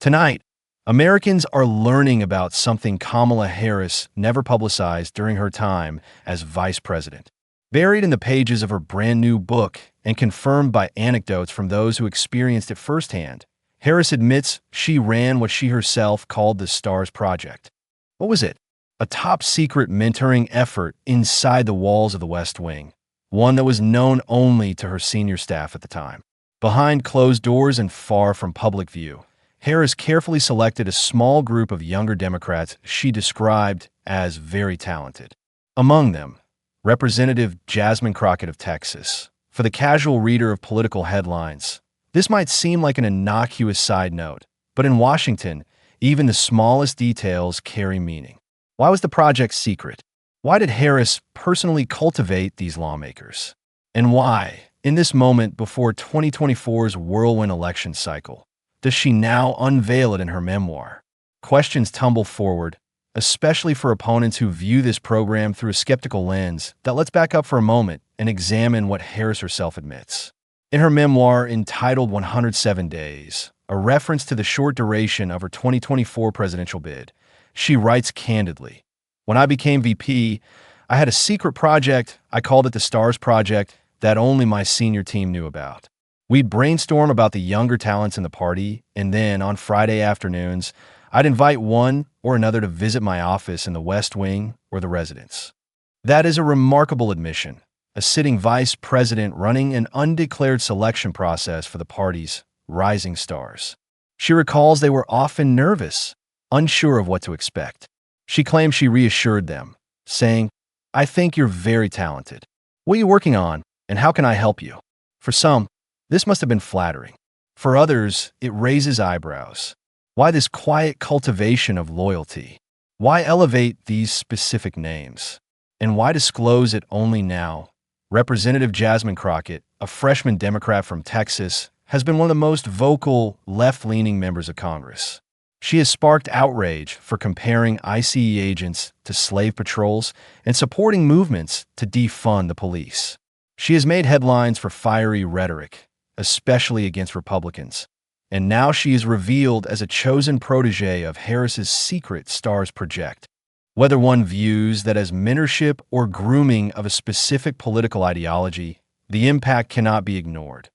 Tonight, Americans are learning about something Kamala Harris never publicized during her time as vice president. Buried in the pages of her brand new book and confirmed by anecdotes from those who experienced it firsthand, Harris admits she ran what she herself called the STARS Project. What was it? A top-secret mentoring effort inside the walls of the West Wing, one that was known only to her senior staff at the time. Behind closed doors and far from public view, Harris carefully selected a small group of younger Democrats she described as very talented. Among them, Representative Jasmine Crockett of Texas. For the casual reader of political headlines, this might seem like an innocuous side note, but in Washington, even the smallest details carry meaning. Why was the project secret? Why did Harris personally cultivate these lawmakers? And why, in this moment before 2024's whirlwind election cycle, does she now unveil it in her memoir? Questions tumble forward, especially for opponents who view this program through a skeptical lens. Let's back up for a moment and examine what Harris herself admits. In her memoir entitled 107 Days, a reference to the short duration of her 2024 presidential bid, she writes candidly, "When I became VP, I had a secret project. I called it the STARS Project that only my senior team knew about. We'd brainstorm about the younger talents in the party, and then on Friday afternoons, I'd invite one or another to visit my office in the West Wing or the residence." That is a remarkable admission, a sitting vice president running an undeclared selection process for the party's rising stars. She recalls they were often nervous, unsure of what to expect. She claims she reassured them, saying, "I think you're very talented. What are you working on, and how can I help you?" For some, this must have been flattering. For others, it raises eyebrows. Why this quiet cultivation of loyalty? Why elevate these specific names? And why disclose it only now? Representative Jasmine Crockett, a freshman Democrat from Texas, has been one of the most vocal, left-leaning members of Congress. She has sparked outrage for comparing ICE agents to slave patrols and supporting movements to defund the police. She has made headlines for fiery rhetoric, especially against Republicans, and now she is revealed as a chosen protege of Harris's secret STARS project. Whether one views that as mentorship or grooming of a specific political ideology, the impact cannot be ignored.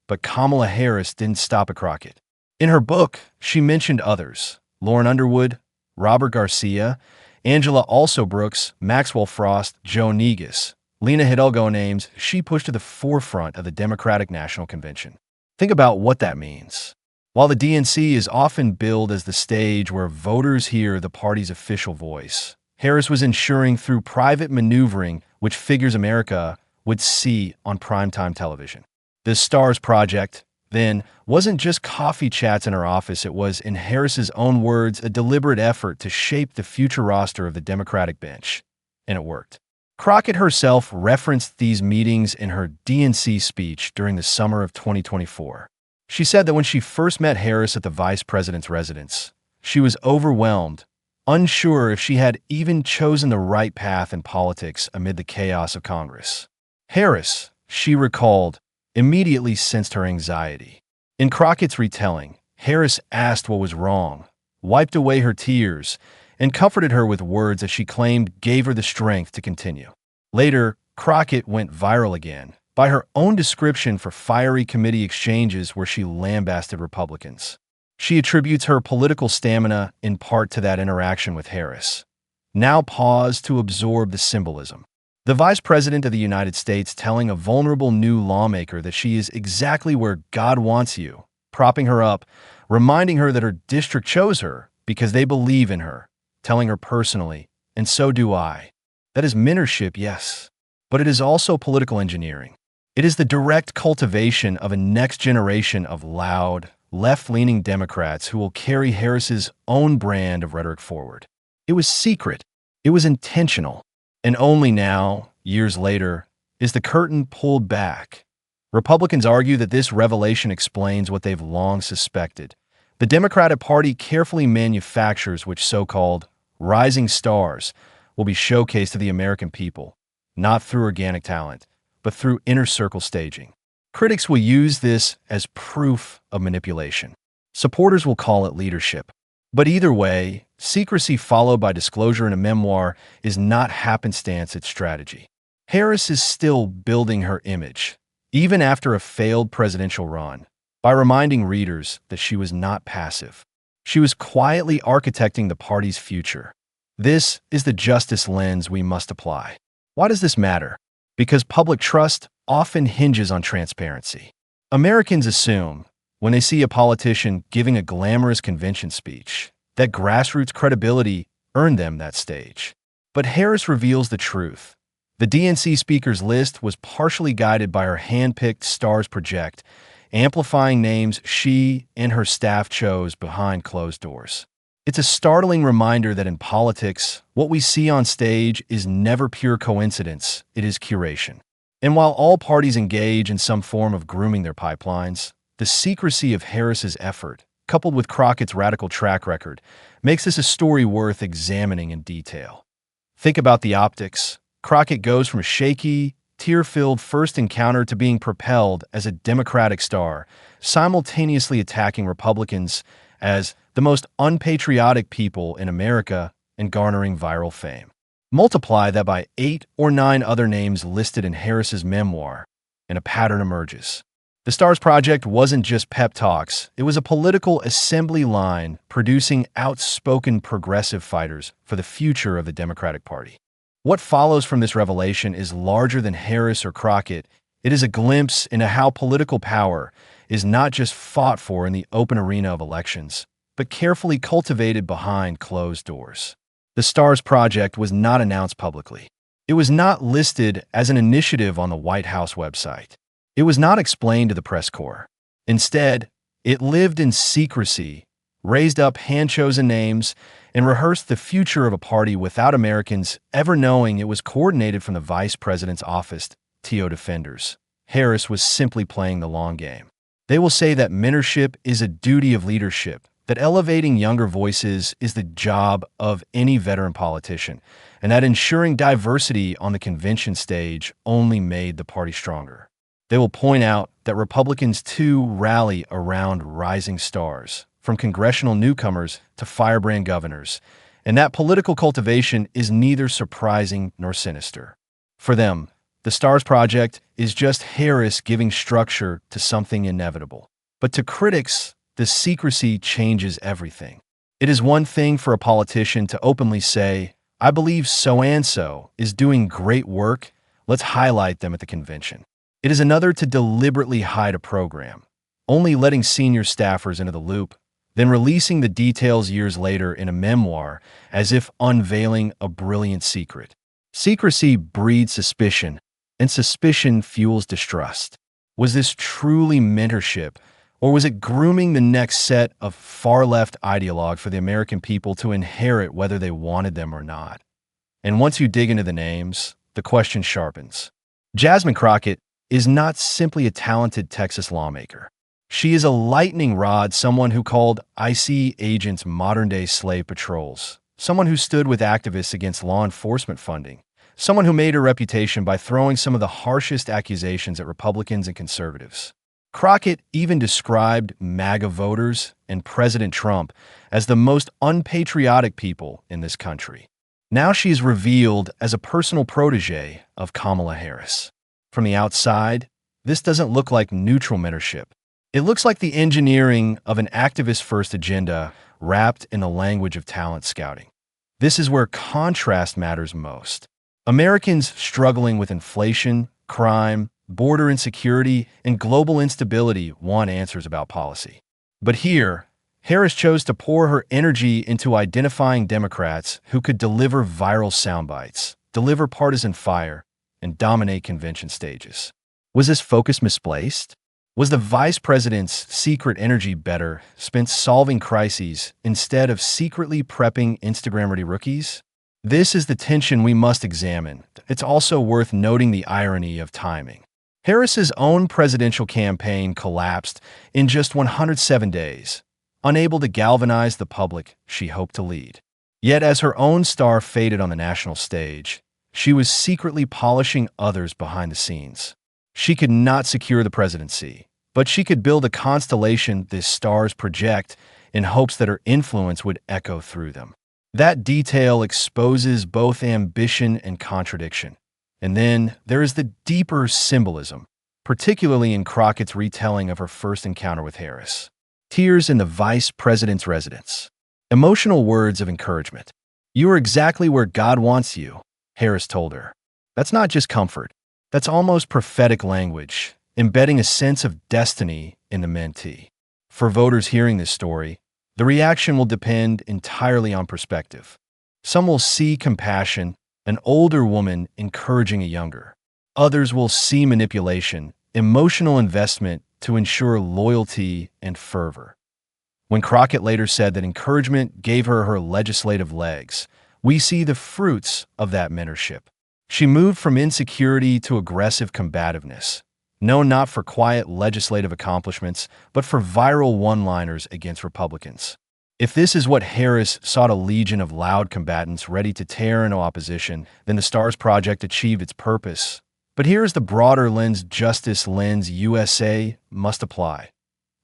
But Kamala Harris didn't stop at Crockett. In her book, she mentioned others: Lauren Underwood, Robert Garcia, Angela Brooks, Maxwell Frost, Joe Negus, Lena Hidalgo, names she pushed to the forefront of the Democratic National Convention. Think about what that means. While the DNC is often billed as the stage where voters hear the party's official voice, Harris was ensuring through private maneuvering which figures America would see on primetime television. The STARS Project, then, wasn't just coffee chats in her office. It was, in Harris's own words, a deliberate effort to shape the future roster of the Democratic bench. And it worked. Crockett herself referenced these meetings in her DNC speech during the summer of 2024. She said that when she first met Harris at the vice president's residence, she was overwhelmed, unsure if she had even chosen the right path in politics amid the chaos of Congress. Harris, she recalled, immediately sensed her anxiety. In Crockett's retelling, Harris asked what was wrong, wiped away her tears, and comforted her with words that she claimed gave her the strength to continue. Later, Crockett went viral again by her own description for fiery committee exchanges where she lambasted Republicans. She attributes her political stamina in part to that interaction with Harris. Now pause to absorb the symbolism. The Vice President of the United States telling a vulnerable new lawmaker that she is exactly where God wants you, propping her up, reminding her that her district chose her because they believe in her, telling her personally, "And so do I." That is mentorship, yes, but it is also political engineering. It is the direct cultivation of a next generation of loud, left-leaning Democrats who will carry Harris's own brand of rhetoric forward. It was secret. It was intentional. And only now, years later, is the curtain pulled back. Republicans argue that this revelation explains what they've long suspected. The Democratic Party carefully manufactures which so-called rising stars will be showcased to the American people, not through organic talent, but through inner circle staging. Critics will use this as proof of manipulation. Supporters will call it leadership. But either way, secrecy followed by disclosure in a memoir is not happenstance, it's strategy. Harris is still building her image, even after a failed presidential run, by reminding readers that she was not passive. She was quietly architecting the party's future. This is the justice lens we must apply. Why does this matter? Because public trust often hinges on transparency. Americans assume, when they see a politician giving a glamorous convention speech, that grassroots credibility earned them that stage. But Harris reveals the truth. The DNC speakers list was partially guided by her hand-picked Stars Project, amplifying names she and her staff chose behind closed doors. It's a startling reminder that in politics, what we see on stage is never pure coincidence, it is curation. And while all parties engage in some form of grooming their pipelines, the secrecy of Harris's effort, coupled with Crockett's radical track record, makes this a story worth examining in detail. Think about the optics. Crockett goes from a shaky, tear-filled first encounter to being propelled as a Democratic star, simultaneously attacking Republicans as the most unpatriotic people in America and garnering viral fame. Multiply that by 8 or 9 other names listed in Harris's memoir, and a pattern emerges. The Stars Project wasn't just pep talks, it was a political assembly line producing outspoken progressive fighters for the future of the Democratic Party. What follows from this revelation is larger than Harris or Crockett. It is a glimpse into how political power is not just fought for in the open arena of elections, but carefully cultivated behind closed doors. The Stars Project was not announced publicly. It was not listed as an initiative on the White House website. It was not explained to the press corps. Instead, it lived in secrecy, raised up hand-chosen names, and rehearsed the future of a party without Americans ever knowing it was coordinated from the vice president's office, TO defenders. Harris was simply playing the long game. They will say that mentorship is a duty of leadership, that elevating younger voices is the job of any veteran politician, and that ensuring diversity on the convention stage only made the party stronger. They will point out that Republicans too rally around rising stars, from congressional newcomers to firebrand governors, and that political cultivation is neither surprising nor sinister. For them, the Stars Project is just Harris giving structure to something inevitable. But to critics, the secrecy changes everything. It is one thing for a politician to openly say, "I believe so-and-so is doing great work, let's highlight them at the convention." It is another to deliberately hide a program, only letting senior staffers into the loop, then releasing the details years later in a memoir as if unveiling a brilliant secret. Secrecy breeds suspicion, and suspicion fuels distrust. Was this truly mentorship, or was it grooming the next set of far-left ideologue for the American people to inherit whether they wanted them or not? And once you dig into the names, the question sharpens. Jasmine Crockett is not simply a talented Texas lawmaker. She is a lightning rod, someone who called IC agents modern-day slave patrols, someone who stood with activists against law enforcement funding, someone who made her reputation by throwing some of the harshest accusations at Republicans and conservatives. Crockett even described MAGA voters and President Trump as the most unpatriotic people in this country. Now she is revealed as a personal protege of Kamala Harris. From the outside, this doesn't look like neutral mentorship. It looks like the engineering of an activist-first agenda wrapped in the language of talent scouting. This is where contrast matters most. Americans struggling with inflation, crime, border insecurity, and global instability want answers about policy. But here, Harris chose to pour her energy into identifying Democrats who could deliver viral soundbites, deliver partisan fire, and dominate convention stages. Was this focus misplaced? Was the vice president's secret energy better spent solving crises instead of secretly prepping Instagram-ready rookies? This is the tension we must examine. It's also worth noting the irony of timing. Harris's own presidential campaign collapsed in just 107 days, unable to galvanize the public she hoped to lead. Yet as her own star faded on the national stage, she was secretly polishing others behind the scenes. She could not secure the presidency, but she could build a constellation the stars project in hopes that her influence would echo through them. That detail exposes both ambition and contradiction. And then there is the deeper symbolism, particularly in Crockett's retelling of her first encounter with Harris. Tears in the vice president's residence. Emotional words of encouragement. "You are exactly where God wants you," Harris told her. That's not just comfort. That's almost prophetic language, embedding a sense of destiny in the mentee. For voters hearing this story, the reaction will depend entirely on perspective. Some will see compassion, an older woman encouraging a younger. Others will see manipulation, emotional investment to ensure loyalty and fervor. When Crockett later said that encouragement gave her her legislative legs, we see the fruits of that mentorship. She moved from insecurity to aggressive combativeness, known not for quiet legislative accomplishments, but for viral one-liners against Republicans. If this is what Harris sought, a legion of loud combatants ready to tear into opposition, then the STARS Project achieved its purpose. But here is the broader lens Justice Lens USA must apply.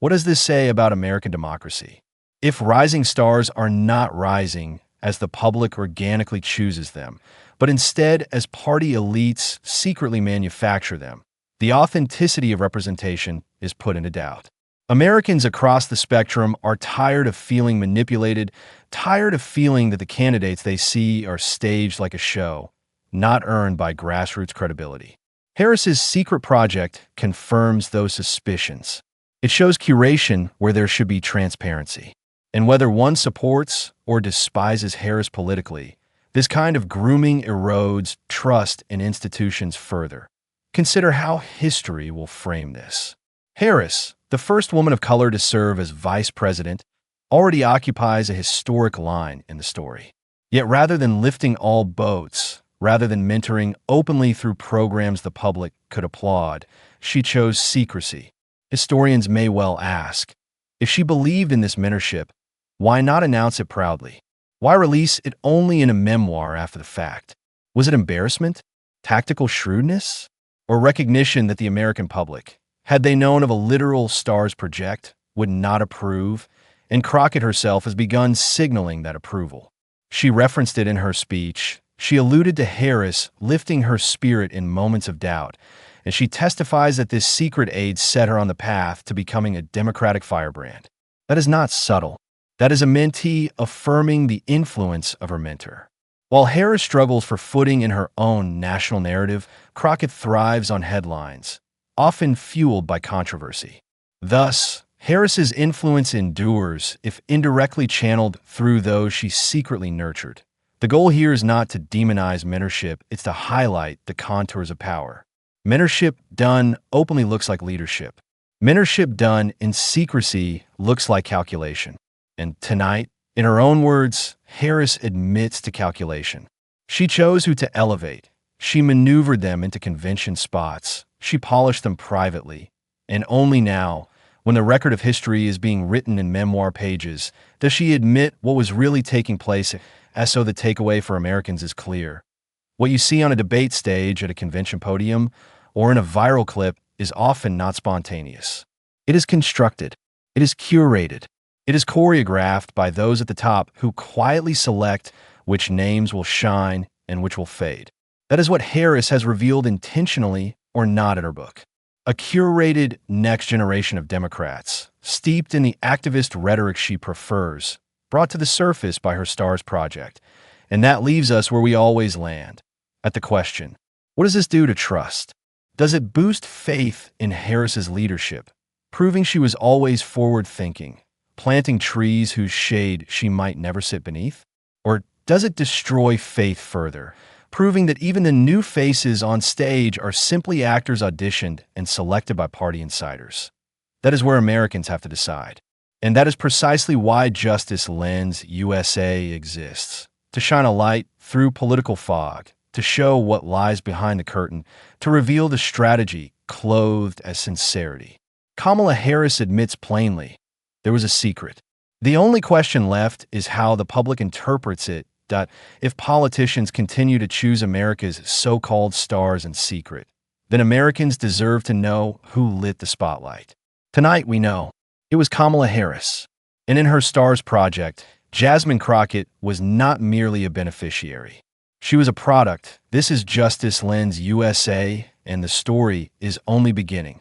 What does this say about American democracy? If rising stars are not rising as the public organically chooses them, but instead as party elites secretly manufacture them, the authenticity of representation is put into doubt. Americans across the spectrum are tired of feeling manipulated, tired of feeling that the candidates they see are staged like a show, not earned by grassroots credibility. Harris's secret project confirms those suspicions. It shows curation where there should be transparency. And whether one supports or despises Harris politically, this kind of grooming erodes trust in institutions further. Consider how history will frame this. Harris, the first woman of color to serve as vice president, already occupies a historic line in the story. Yet rather than lifting all boats, rather than mentoring openly through programs the public could applaud, she chose secrecy. Historians may well ask, if she believed in this mentorship, why not announce it proudly? Why release it only in a memoir after the fact? Was it embarrassment, tactical shrewdness, or recognition that the American public, had they known of a literal STARS project, would not approve? And Crockett herself has begun signaling that approval. She referenced it in her speech. She alluded to Harris lifting her spirit in moments of doubt, and she testifies that this secret aid set her on the path to becoming a Democratic firebrand. That is not subtle. That is a mentee affirming the influence of her mentor. While Harris struggles for footing in her own national narrative, Crockett thrives on headlines, often fueled by controversy. Thus, Harris's influence endures if indirectly channeled through those she secretly nurtured. The goal here is not to demonize mentorship, it's to highlight the contours of power. Mentorship done openly looks like leadership. Mentorship done in secrecy looks like calculation. And tonight, in her own words, Harris admits to calculation. She chose who to elevate. She maneuvered them into convention spots. She polished them privately. And only now, when the record of history is being written in memoir pages, does she admit what was really taking place, as so the takeaway for Americans is clear. What you see on a debate stage at a convention podium or in a viral clip is often not spontaneous. It is constructed. It is curated. It is choreographed by those at the top who quietly select which names will shine and which will fade. That is what Harris has revealed intentionally or not in her book. A curated next generation of Democrats, steeped in the activist rhetoric she prefers, brought to the surface by her STARS project. And that leaves us where we always land, at the question, what does this do to trust? Does it boost faith in Harris's leadership, proving she was always forward-thinking, planting trees whose shade she might never sit beneath? Or does it destroy faith further, proving that even the new faces on stage are simply actors auditioned and selected by party insiders? That is where Americans have to decide. And that is precisely why Justice Lens USA exists, to shine a light through political fog, to show what lies behind the curtain, to reveal the strategy clothed as sincerity. Kamala Harris admits plainly, there was a secret. The only question left is how the public interprets it. If politicians continue to choose America's so-called stars in secret, then Americans deserve to know who lit the spotlight. Tonight, we know it was Kamala Harris. And in her STARS project, Jasmine Crockett was not merely a beneficiary. She was a product. This is Justice Lens USA, and the story is only beginning.